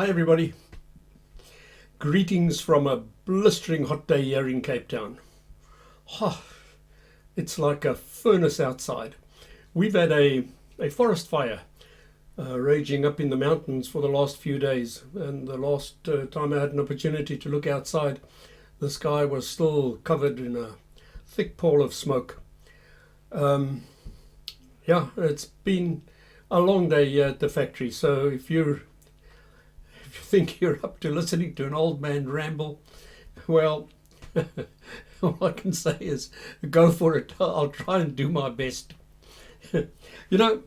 Hi everybody, greetings from a blistering hot day here in Cape Town. It's like a furnace outside. We've had a forest fire raging up in the mountains for the last few days, and the last time I had an opportunity to look outside, the sky was still covered in a thick pall of smoke. It's been a long day here at the factory, so if you think you're up to listening to an old man ramble, well, all I can say is go for it. I'll try and do my best. You know,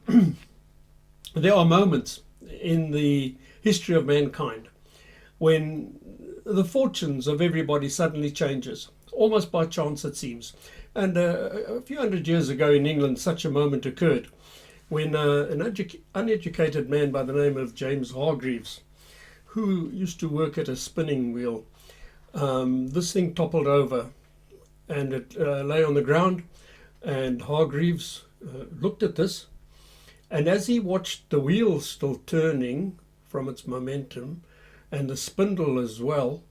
there are moments in the history of mankind when the fortunes of everybody suddenly changes, almost by chance it seems. And a few hundred years ago in England, such a moment occurred when an uneducated man by the name of James Hargreaves, who used to work at a spinning wheel, this thing toppled over and it lay on the ground, and Hargreaves looked at this, and as he watched the wheel still turning from its momentum and the spindle as well,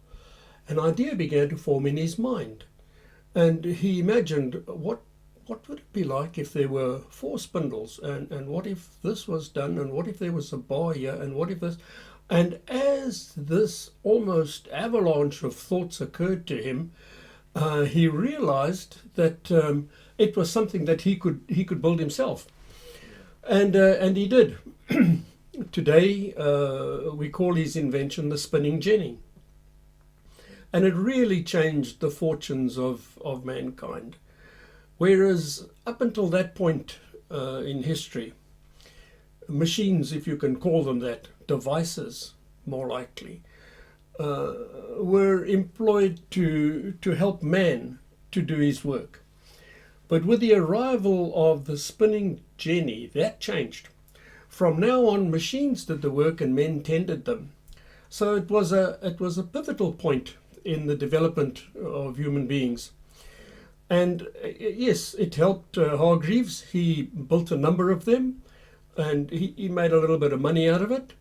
an idea began to form in his mind, and he imagined what would it be like if there were four spindles, and what if this was done, and what if there was a bar here, and what if this. And as this almost avalanche of thoughts occurred to him, he realized that it was something that he could build himself, and he did. Today we call his invention the spinning jenny, and it really changed the fortunes of mankind. Whereas up until that point in history, machines, if you can call them that, devices more likely, were employed to help man to do his work. But with the arrival of the spinning jenny, that changed. From now on, machines did the work and men tended them. So it was a pivotal point in the development of human beings. And yes, it helped Hargreaves. He built a number of them, and he made a little bit of money out of it.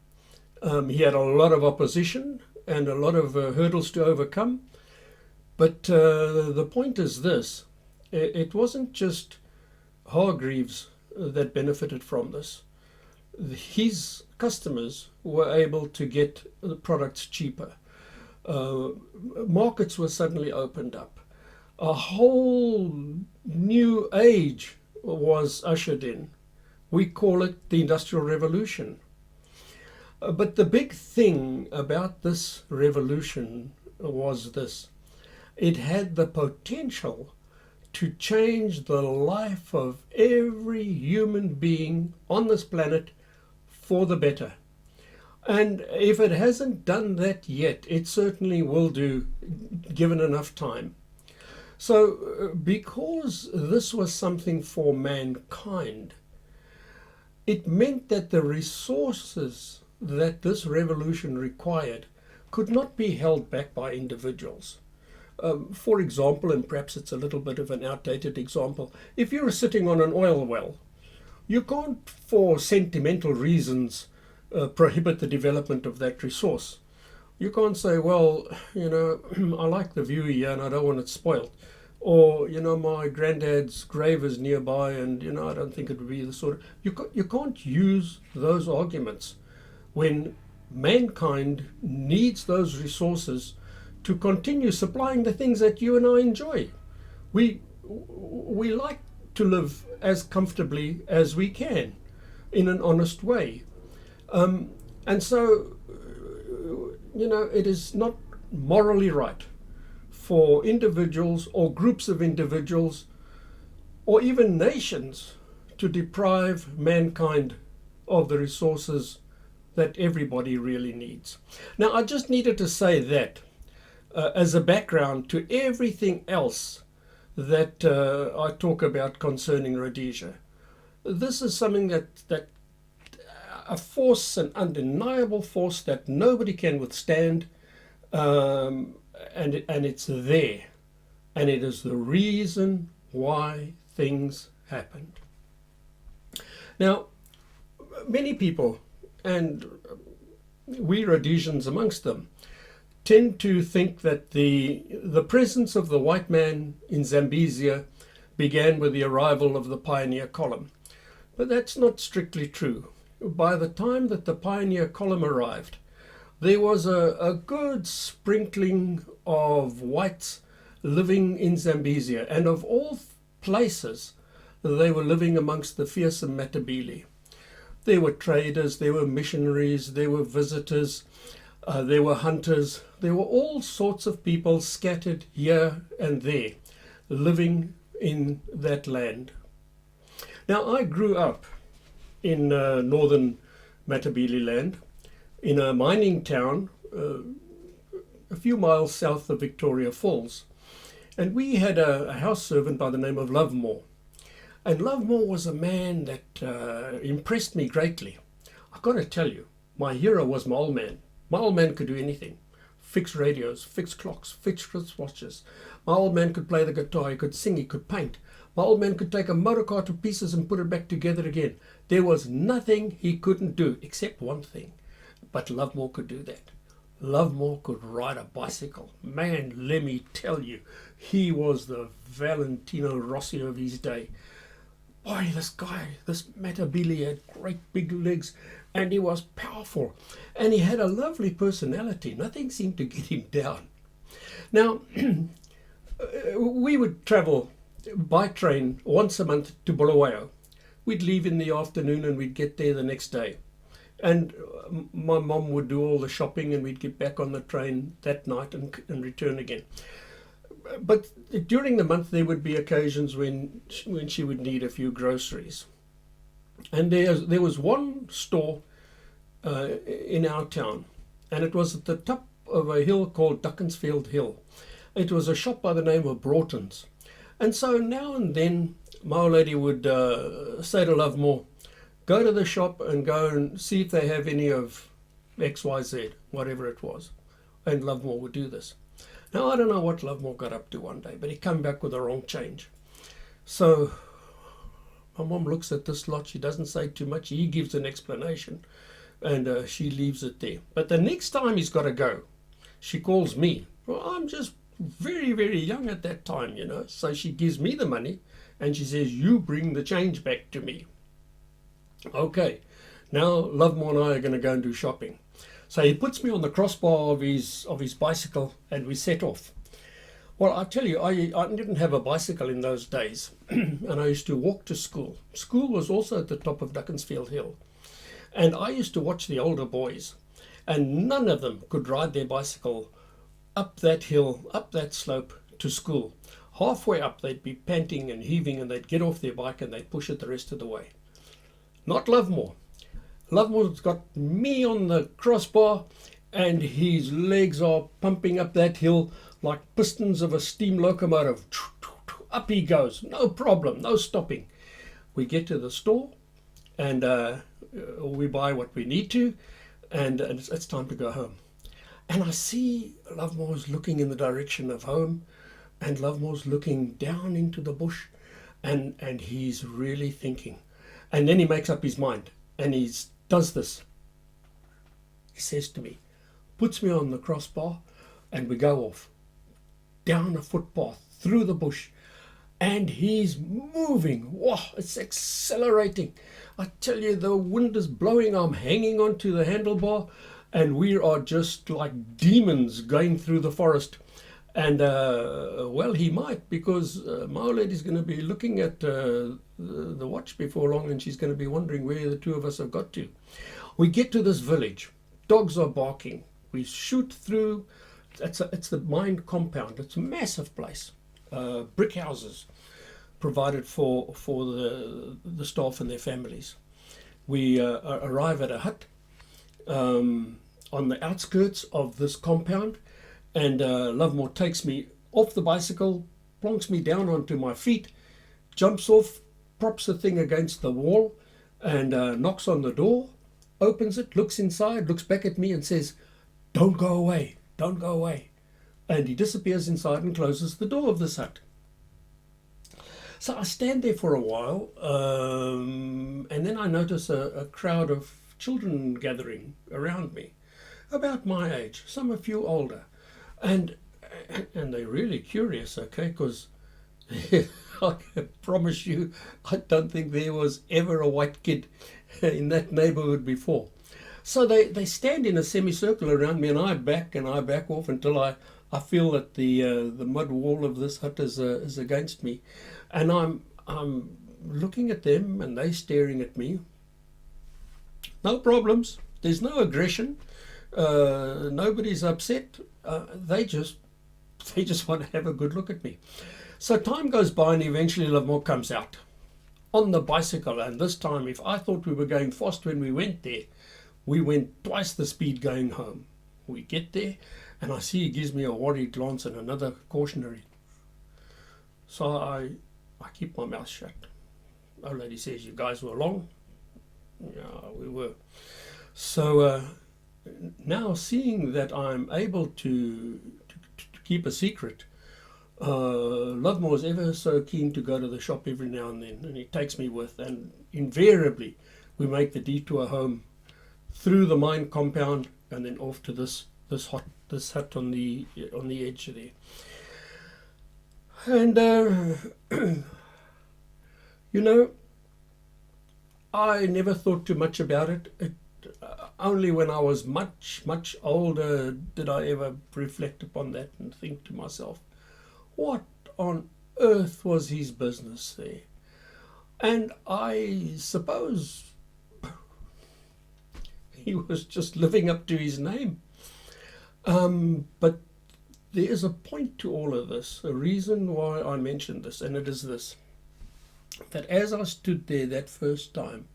He had a lot of opposition and a lot of hurdles to overcome. But the point is this: it wasn't just Hargreaves that benefited from this. His customers were able to get the products cheaper. Markets were suddenly opened up. A whole new age was ushered in. We call it the Industrial Revolution. But the big thing about this revolution was this: it had the potential to change the life of every human being on this planet for the better. And if it hasn't done that yet, it certainly will do, given enough time. So because this was something for mankind, it meant that the resources that this revolution required could not be held back by individuals. For example, and perhaps it's a little bit of an outdated example, if you're sitting on an oil well, you can't, for sentimental reasons, prohibit the development of that resource. You can't say, well, I like the view here and I don't want it spoiled. Or, my granddad's grave is nearby and, I don't think it would be the sort of... You can't use those arguments when mankind needs those resources to continue supplying the things that you and I enjoy. We like to live as comfortably as we can in an honest way. And so, it is not morally right for individuals or groups of individuals or even nations to deprive mankind of the resources that everybody really needs. Now, I just needed to say that as a background to everything else that I talk about concerning Rhodesia. This is something that a force, an undeniable force that nobody can withstand, and it's there, and it is the reason why things happened. Now, many people, and we Rhodesians amongst them tend to think that the presence of the white man in Zambezia began with the arrival of the pioneer column. But that's not strictly true. By the time that the pioneer column arrived, there was a good sprinkling of whites living in Zambezia, and of all places, they were living amongst the fearsome Matabele. There were traders, there were missionaries, there were visitors, there were hunters, there were all sorts of people scattered here and there, living in that land. Now, I grew up in northern Matabele land, in a mining town a few miles south of Victoria Falls. And we had a house servant by the name of Lovemore. And Lovemore was a man that impressed me greatly. I've got to tell you, my hero was my old man. My old man could do anything. Fix radios, fix clocks, fix wristwatches. My old man could play the guitar, he could sing, he could paint. My old man could take a motor car to pieces and put it back together again. There was nothing he couldn't do, except one thing. But Lovemore could do that. Lovemore could ride a bicycle. Man, let me tell you, he was the Valentino Rossi of his day. Boy, this guy, this Matabele, had great big legs, and he was powerful. And he had a lovely personality. Nothing seemed to get him down. Now, we would travel by train once a month to Bulawayo. We'd leave in the afternoon and we'd get there the next day. And my mom would do all the shopping, and we'd get back on the train that night and return again. But during the month there would be occasions when she would need a few groceries. And there was one store in our town, and it was at the top of a hill called Duckensfield Hill. It was a shop by the name of Broughton's. And so now and then my old lady would say to Lovemore, go to the shop and go and see if they have any of XYZ, whatever it was. And Lovemore would do this. Now, I don't know what Lovemore got up to one day, but he came back with the wrong change. So my mom looks at this lot. She doesn't say too much. He gives an explanation, and she leaves it there. But the next time he's got to go, she calls me. Well, I'm just very, very young at that time, you know. So she gives me the money, and she says, you bring the change back to me. Okay, now Lovemore and I are going to go and do shopping. So he puts me on the crossbar of his bicycle, and we set off. Well, I tell you, I didn't have a bicycle in those days, and I used to walk to school. School was also at the top of Duckensfield Hill, and I used to watch the older boys, and none of them could ride their bicycle up that hill, up that slope to school. Halfway up, they'd be panting and heaving, and they'd get off their bike and they'd push it the rest of the way. Not Lovemore. Lovemore's got me on the crossbar, and his legs are pumping up that hill like pistons of a steam locomotive. Up he goes, no problem, no stopping. We get to the store, and we buy what we need to, and it's time to go home. And I see Lovemore's looking in the direction of home, and Lovemore's looking down into the bush, and he's really thinking. And then he makes up his mind, and he does this. He says to me, puts me on the crossbar, and we go off down a footpath through the bush, and he's moving. Wow, it's accelerating. I tell you, the wind is blowing. I'm hanging onto the handlebar, and we are just like demons going through the forest. And well, he might, because my old lady's going to be looking at the watch before long, and she's going to be wondering where the two of us have got to. We get to this village. Dogs are barking. We shoot through. It's the mine compound. It's a massive place. Brick houses provided for the staff and their families. We arrive at a hut on the outskirts of this compound. And Lovemore takes me off the bicycle, plonks me down onto my feet, jumps off, props the thing against the wall, and knocks on the door, opens it, looks inside, looks back at me and says, don't go away, don't go away. And he disappears inside and closes the door of this hut. So I stand there for a while, and then I notice a crowd of children gathering around me. about my age, some a few older, and they're really curious, okay, because I can promise you, I don't think there was ever a white kid in that neighborhood before. So they stand in a semicircle around me, and I back off until I feel that the mud wall of this hut is against me, and I'm looking at them, and they staring at me. No problems. There's no aggression. Nobody's upset. They just want to have a good look at me. So time goes by, and eventually Lavmo comes out on the bicycle. And this time, if I thought we were going fast when we went there, we went twice the speed going home. We get there, and I see he gives me a worried glance and another cautionary. So I keep my mouth shut. Old lady says, "You guys were along?" Yeah, we were. So now seeing that I'm able to keep a secret, Lovemore is ever so keen to go to the shop every now and then, and he takes me with, and invariably we make the detour home through the mine compound and then off to this hut on the edge there. And you know, I never thought too much about it. Only when I was much older did I ever reflect upon that and think to myself, what on earth was his business there? And I suppose he was just living up to his name. But there is a point to all of this, a reason why I mentioned this, and it is this, that as I stood there that first time,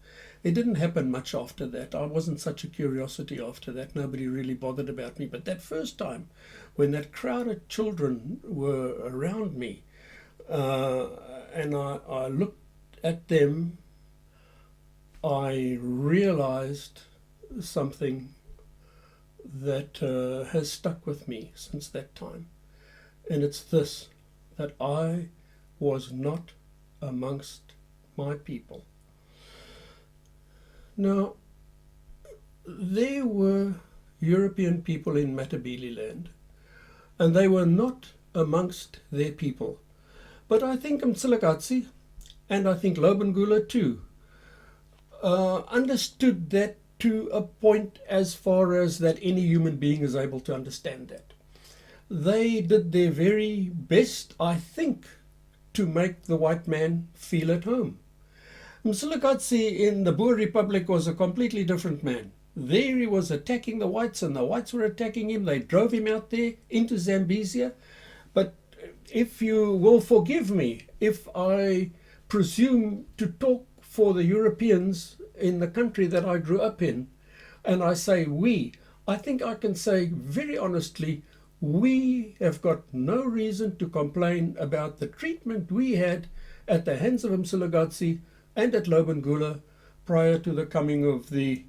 it didn't happen much after that. I wasn't such a curiosity after that. Nobody really bothered about me. But that first time, when that crowd of children were around me, and I looked at them, I realized something that has stuck with me since that time. And it's this, that I was not amongst my people. Now, there were European people in Matabele land, and they were not amongst their people. But I think Mtsilakatsi, and I think Lobengula too, understood that to a point as far as that any human being is able to understand that. They did their very best, I think, to make the white man feel at home. Mtsilakatsi in the Boer Republic was a completely different man. There he was attacking the whites, and the whites were attacking him. They drove him out there into Zambezia. But if you will forgive me if I presume to talk for the Europeans in the country that I grew up in, and I say we, I think I can say very honestly, we have got no reason to complain about the treatment we had at the hands of Mtsilakatsi and at Lobengula prior to the coming of the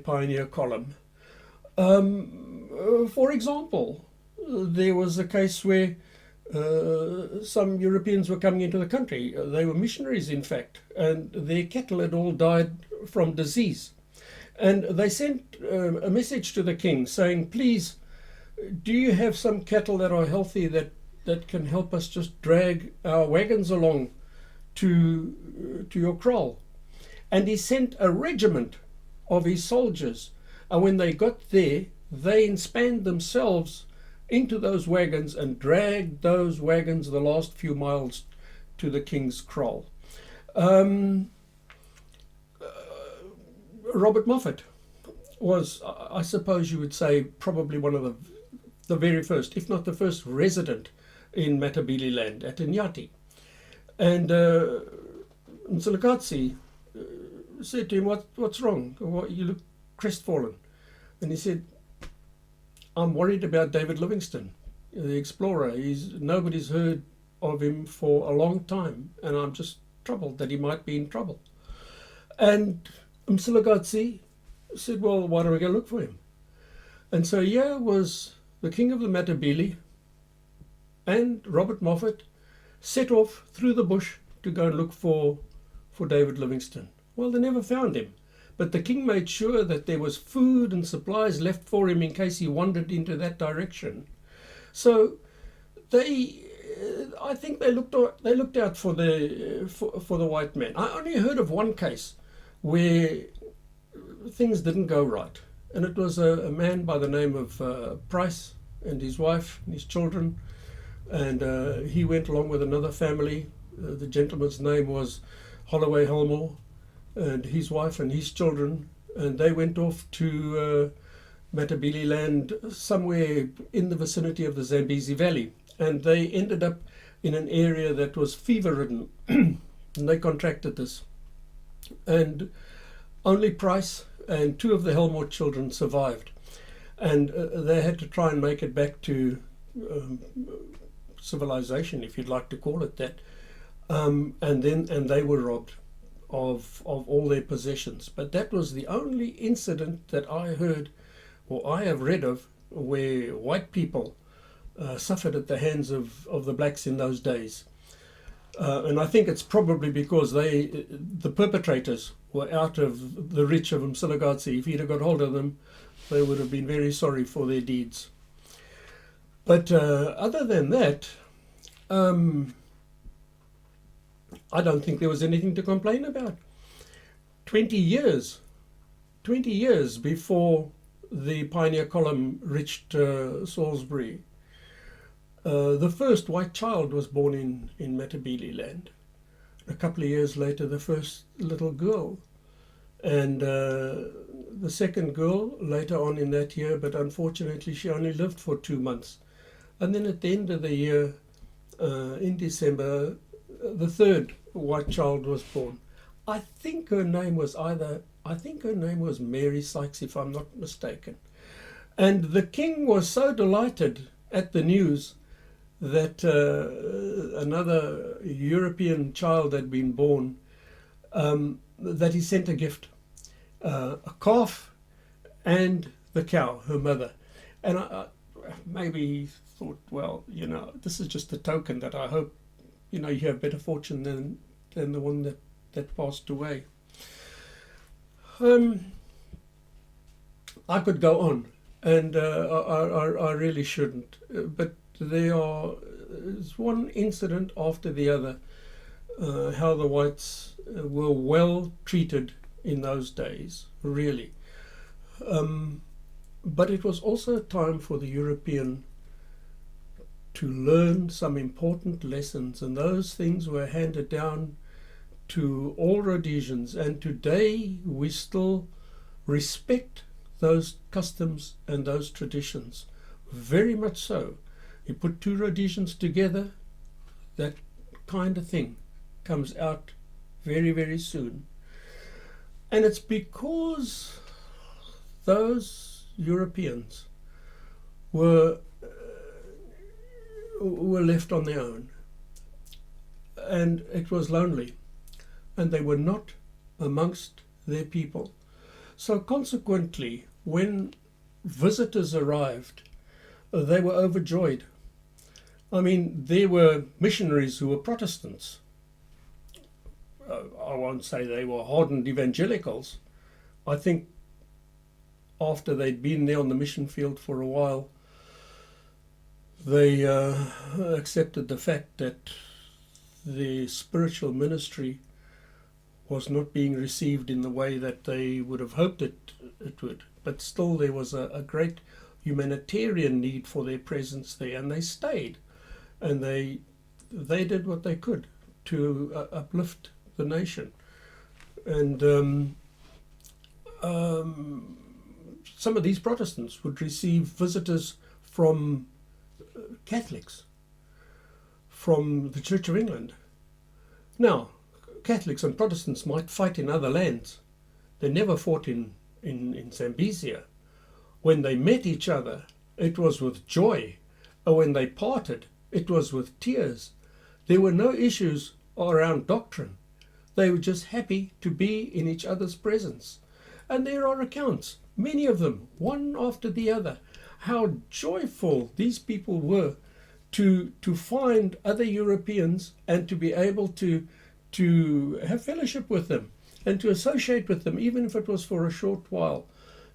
pioneer column. For example, there was a case where some Europeans were coming into the country. They were missionaries, in fact, and their cattle had all died from disease. And they sent a message to the king saying, please, do you have some cattle that are healthy that can help us just drag our wagons along to your kraal? And he sent a regiment of his soldiers, and when they got there, they inspanned themselves into those wagons and dragged those wagons the last few miles to the king's kraal. Robert Moffat was, I suppose you would say, probably one of the very first, if not the first resident in Matabele land at Inyati. And Mtsilakatsi said to him, what's wrong? You look crestfallen. And he said, I'm worried about David Livingstone, the explorer. Nobody's heard of him for a long time, and I'm just troubled that he might be in trouble. And Mtsilakatsi said, well, why don't we go look for him? And so here was the king of the Matabele and Robert Moffat set off through the bush to go and look for David Livingstone. Well, they never found him, but the king made sure that there was food and supplies left for him in case he wandered into that direction. So they, I think they looked out for the white man. I only heard of one case where things didn't go right, and it was a man by the name of Price and his wife and his children, and he went along with another family. The gentleman's name was Holloway Helmore, and his wife and his children, and they went off to Matabele land somewhere in the vicinity of the Zambezia Valley, and they ended up in an area that was fever-ridden, and they contracted this. And only Price and two of the Helmore children survived, and they had to try and make it back to civilization, if you'd like to call it that. And they were robbed of all their possessions. But that was the only incident that I heard or I have read of where white people suffered at the hands of the blacks in those days. And I think it's probably because the perpetrators were out of the reach of Msilagasi. If he'd have got hold of them, they would have been very sorry for their deeds. But other than that, I don't think there was anything to complain about. 20 years before the pioneer column reached Salisbury, the first white child was born in Matabele land. A couple of years later, the first little girl, and the second girl later on in that year, but unfortunately she only lived for 2 months. And then at the end of the year, in December, the third white child was born. I think her name was Mary Sykes, if I'm not mistaken. And the king was so delighted at the news that another European child had been born, that he sent a gift, a calf and the cow, her mother. And I maybe he thought, well, this is just a token that I hope, you have better fortune than the one that passed away. I could go on, and I really shouldn't, but there's one incident after the other, how the whites were well treated in those days, really. But it was also a time for the European to learn some important lessons, and those things were handed down to all Rhodesians, and today we still respect those customs and those traditions, very much so. You put two Rhodesians together, that kind of thing comes out very, very soon. And it's because those Europeans were left on their own, and it was lonely, and they were not amongst their people. So consequently, when visitors arrived, they were overjoyed. I mean, there were missionaries who were Protestants. I won't say they were hardened evangelicals. I think after they'd been there on the mission field for a while, they accepted the fact that the spiritual ministry was not being received in the way that they would have hoped it would. But still there was a great humanitarian need for their presence there, and they stayed. And they did what they could to uplift the nation. And some of these Protestants would receive visitors from Catholics, from the Church of England. Now, Catholics and Protestants might fight in other lands. They never fought in Zambezia. When they met each other, it was with joy. Or when they parted, it was with tears. There were no issues around doctrine. They were just happy to be in each other's presence. And there are accounts, many of them, one after the other, how joyful these people were to find other Europeans and to be able to have fellowship with them. and to associate with them, even if it was for a short while.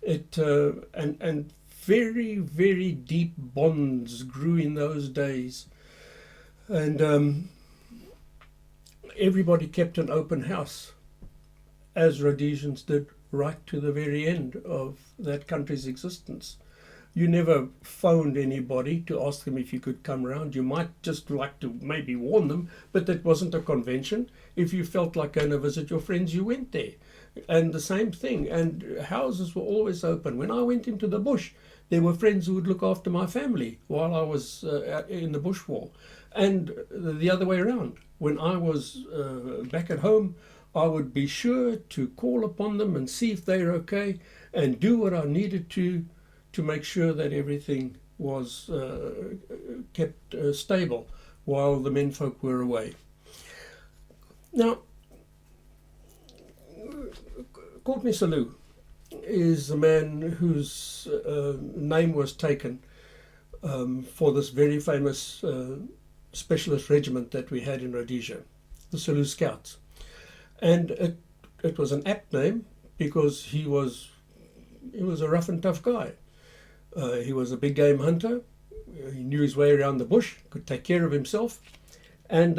And very, very deep bonds grew in those days. And everybody kept an open house, as Rhodesians did right to the very end of that country's existence. You never phoned anybody to ask them if you could come round. You might just like to maybe warn them, but that wasn't a convention. If you felt like going to visit your friends, you went there. And the same thing. And houses were always open. When I went into the bush, there were friends who would look after my family while I was in the bush war. And the other way around. When I was back at home, I would be sure to call upon them and see if they're okay and do what I needed to make sure that everything was kept stable while the menfolk were away. Now, Courtney Selous is a man whose name was taken for this very famous specialist regiment that we had in Rhodesia, the Selous Scouts. And it was an apt name because he was a rough and tough guy. He was a big game hunter. He knew his way around the bush, could take care of himself. And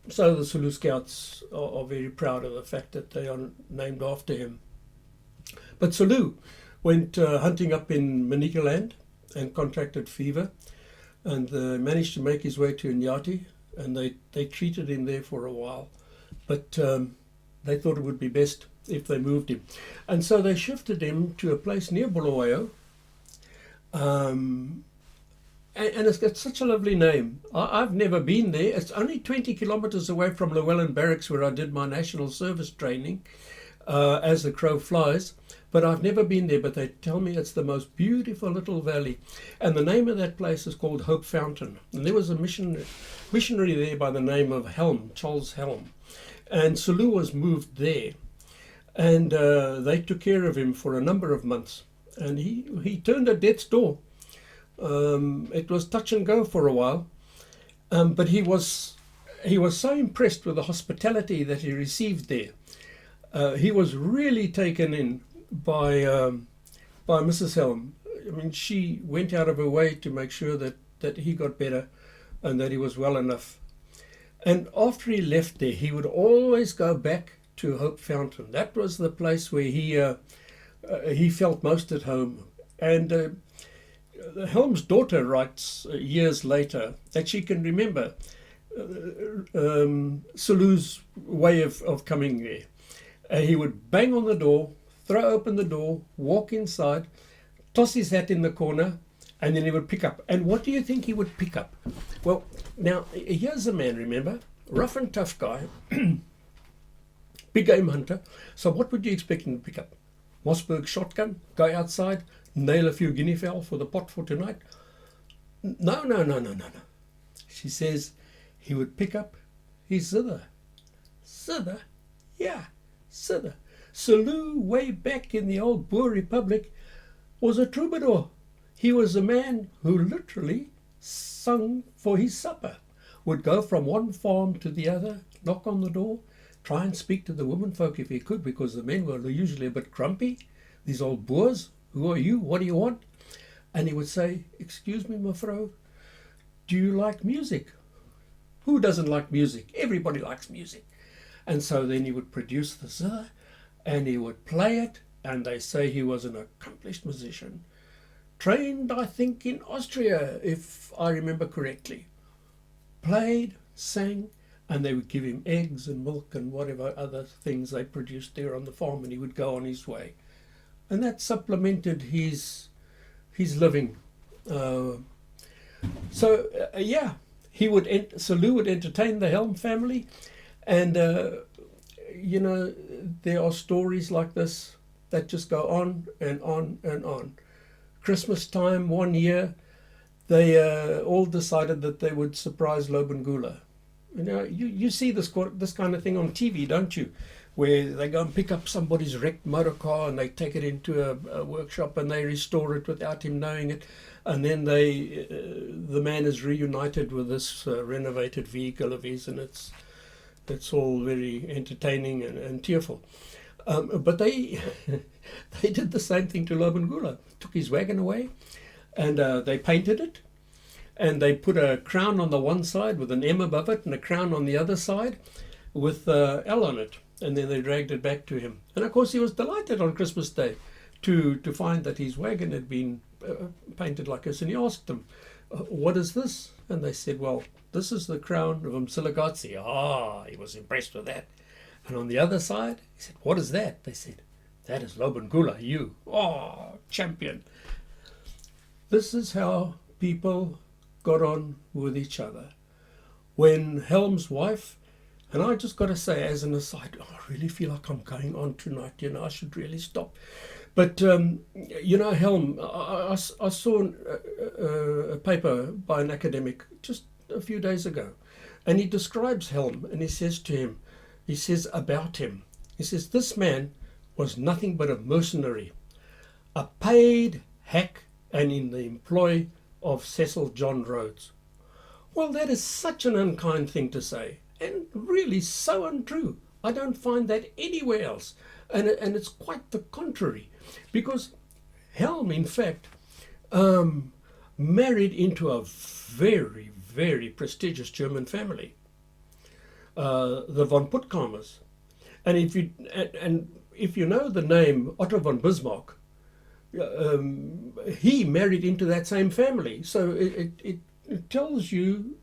so the Selous Scouts are very proud of the fact that they are named after him. But Selous went hunting up in Manicaland and contracted fever, and managed to make his way to Inyati, and they treated him there for a while. But they thought it would be best if they moved him. And so they shifted him to a place near Bulawayo. And it's got such a lovely name. I've never been there. It's only 20 kilometers away from Llewellyn Barracks, where I did my national service training as the crow flies. But I've never been there, but they tell me it's the most beautiful little valley. And the name of that place is called Hope Fountain. And there was a missionary there by the name of Helm, Charles Helm. And Selous was moved there. And they took care of him for a number of months. And he turned at death's door. It was touch and go for a while. But he was so impressed with the hospitality that he received there. He was really taken in by Mrs. Helm. I mean, she went out of her way to make sure that he got better and that he was well enough. And after he left there, he would always go back to Hope Fountain. That was the place where he felt most at home. And Helm's daughter writes years later that she can remember Selous' way of coming there. He would bang on the door, throw open the door, walk inside, toss his hat in the corner, and then he would pick up. And what do you think he would pick up? Well, now, here's a man, remember, rough and tough guy, big game hunter. So what would you expect him to pick up? Mossberg shotgun, go outside, nail a few guinea fowl for the pot for tonight? No. She says he would pick up his zither. Zither? Yeah, zither. Selous, way back in the old Boer Republic, was a troubadour. He was a man who literally sung for his supper, would go from one farm to the other, knock on the door, try and speak to the womenfolk if he could, because the men were usually a bit grumpy. These old Boers, who are you? What do you want? And he would say, excuse me, mevrouw, do you like music? Who doesn't like music? Everybody likes music. And so then he would produce the zither, and he would play it, and they say he was an accomplished musician. Trained, I think, in Austria, if I remember correctly. Played, sang, and they would give him eggs and milk and whatever other things they produced there on the farm, and he would go on his way. And that supplemented his living. Selous would entertain the Helm family, and there are stories like this that just go on and on and on. Christmas time one year, they all decided that they would surprise Lobengula. You see this kind of thing on TV, don't you? Where they go and pick up somebody's wrecked motor car and they take it into a workshop and they restore it without him knowing it, and then the man is reunited with this renovated vehicle of his, and It's all very entertaining and tearful. But they they did the same thing to Lobengula. Took his wagon away, and they painted it, and they put a crown on the one side with an M above it, and a crown on the other side with L on it. And then they dragged it back to him. And of course he was delighted on Christmas Day to find that his wagon had been painted like this. And he asked them, what is this? And they said, well, this is the crown of Umsiligatsi. Ah, he was impressed with that. And on the other side, he said, what is that? They said, that is Lobengula, you. Oh, champion. This is how people got on with each other. When Helm's wife, and I just got to say as an aside, I really feel like I'm going on tonight, I should really stop. But, Helm, I saw a paper by an academic just a few days ago, and he describes Helm, and he says about him, he says, this man was nothing but a mercenary, a paid hack, and in the employ of Cecil John Rhodes. Well, that is such an unkind thing to say, and really so untrue. I don't find that anywhere else, and it's quite the contrary, because Helm, in fact, married into a very, very prestigious German family, the von Puttkamers, and if you know the name Otto von Bismarck, he married into that same family. So it tells you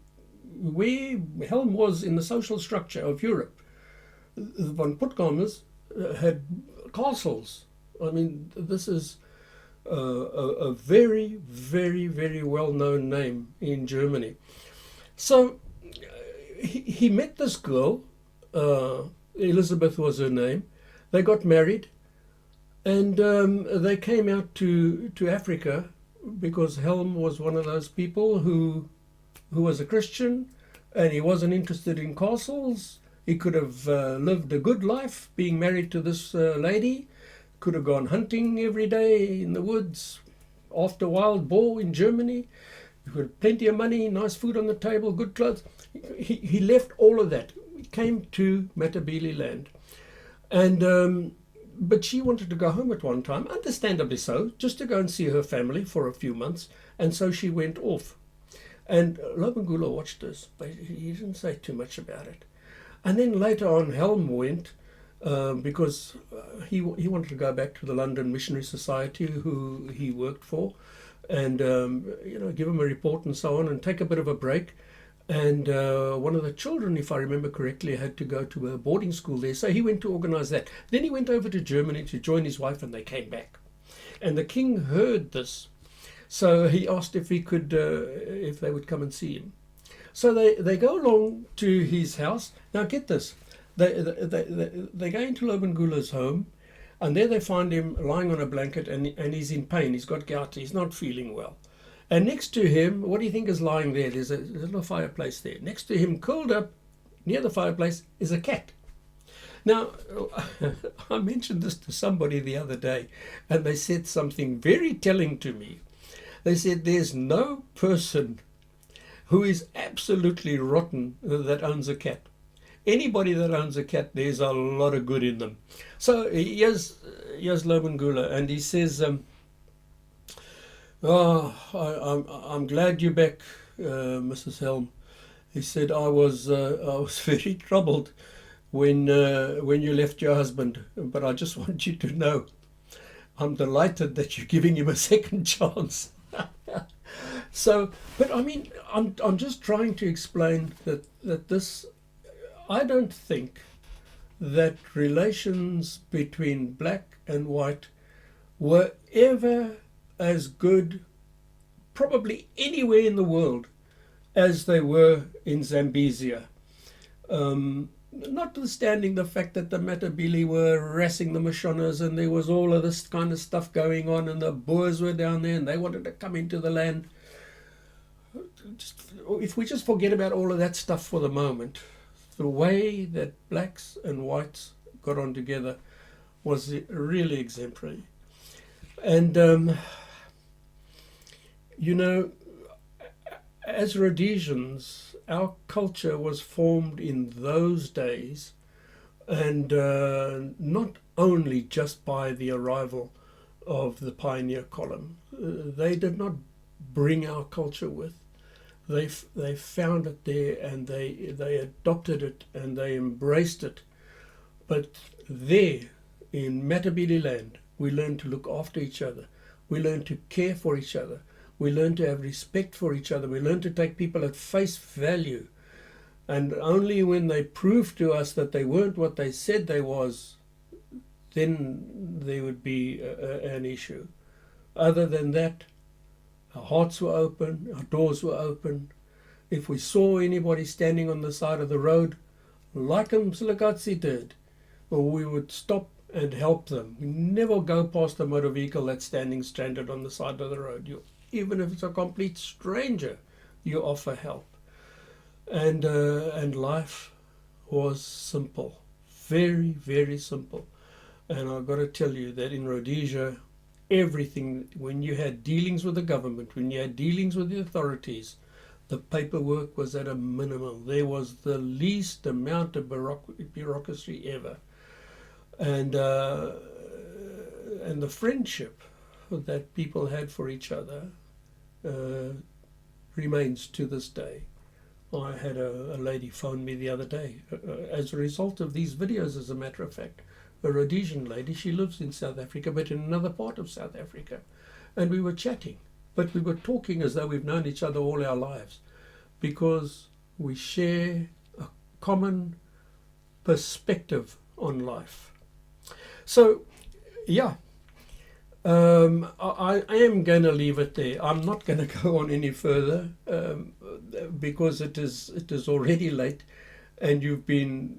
where Helm was in the social structure of Europe. The von Puttkamers had castles. I mean, this is a very, very, very well-known name in Germany. So he met this girl, Elizabeth was her name. They got married, and they came out to Africa because Helm was one of those people who was a Christian, and he wasn't interested in castles. He could have lived a good life being married to this lady, could have gone hunting every day in the woods, after wild boar in Germany. He had plenty of money, nice food on the table, good clothes. He left all of that. He came to Matabele land. And but she wanted to go home at one time, understandably so, just to go and see her family for a few months, and so she went off. And Lobengula watched this, but he didn't say too much about it. And then later on, Helm went because he wanted to go back to the London Missionary Society, who he worked for, and give him a report and so on, and take a bit of a break. And one of the children, if I remember correctly, had to go to a boarding school there, so he went to organize that. Then he went over to Germany to join his wife, and they came back. And the king heard this, so he asked if he could, if they would come and see him. So they go along to his house. Now get this, they go into Lobengula's home, and there they find him lying on a blanket, and he's in pain. He's got gout. He's not feeling well. And next to him, what do you think is lying there? There's a little fireplace there. Next to him, curled up near the fireplace, is a cat. Now, I mentioned this to somebody the other day, and they said something very telling to me. They said, there's no person who is absolutely rotten that owns a cat. Anybody that owns a cat, there's a lot of good in them. So here's Lobengula, and he says, I'm glad you're back, Mrs. Helm. He said, I was very troubled when you left your husband, but I just want you to know I'm delighted that you're giving him a second chance. So, but I mean, I'm just trying to explain that this, I don't think that relations between black and white were ever as good, probably anywhere in the world, as they were in Zambezia. Notwithstanding the fact that the Matabele were harassing the Mashonas, and there was all of this kind of stuff going on, and the Boers were down there and they wanted to come into the land. If we just forget about all of that stuff for the moment, the way that blacks and whites got on together was really exemplary. And as Rhodesians our culture was formed in those days, and not only just by the arrival of the pioneer column. They did not bring our culture with. They found it there, and they adopted it, and they embraced it. But there, in Matabele land, we learned to look after each other. We learned to care for each other. We learned to have respect for each other. We learned to take people at face value. And only when they proved to us that they weren't what they said they was, then there would be an issue. Other than that, our hearts were open, our doors were open. If we saw anybody standing on the side of the road, like Selous did, well, we would stop and help them. We never go past a motor vehicle that's standing stranded on the side of the road. Even if it's a complete stranger, you offer help. And life was simple, very, very simple. And I've got to tell you that in Rhodesia, everything, when you had dealings with the government, when you had dealings with the authorities, the paperwork was at a minimum. There was the least amount of bureaucracy ever. And the friendship that people had for each other remains to this day. I had a lady phone me the other day as a result of these videos, as a matter of fact. A Rhodesian lady, she lives in South Africa, but in another part of South Africa. And we were chatting, but we were talking as though we've known each other all our lives, because we share a common perspective on life. So, yeah, I am going to leave it there. I'm not going to go on any further because it is already late. And you've been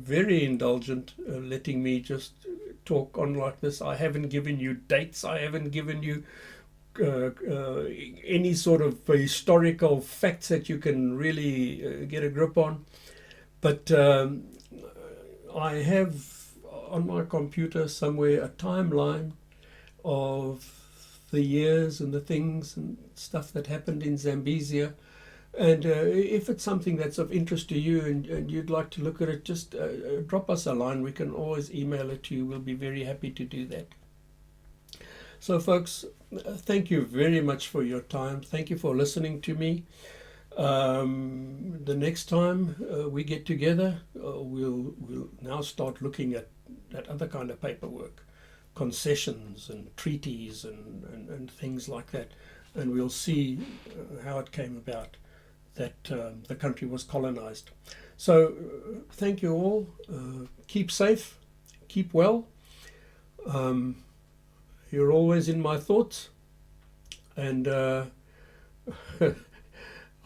very indulgent, letting me just talk on like this. I haven't given you dates. I haven't given you any sort of historical facts that you can really get a grip on. But I have on my computer somewhere a timeline of the years and the things and stuff that happened in Zambezia. And if it's something that's of interest to you and you'd like to look at it, just drop us a line. We can always email it to you. We'll be very happy to do that. So, folks, thank you very much for your time. Thank you for listening to me. The next time we get together, we'll now start looking at that other kind of paperwork, concessions and treaties and things like that. And we'll see how it came about that the country was colonized. So thank you all. Keep safe, keep well. You're always in my thoughts, and I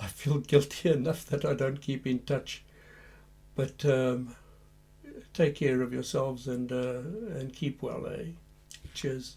feel guilty enough that I don't keep in touch. But take care of yourselves and keep well. Cheers.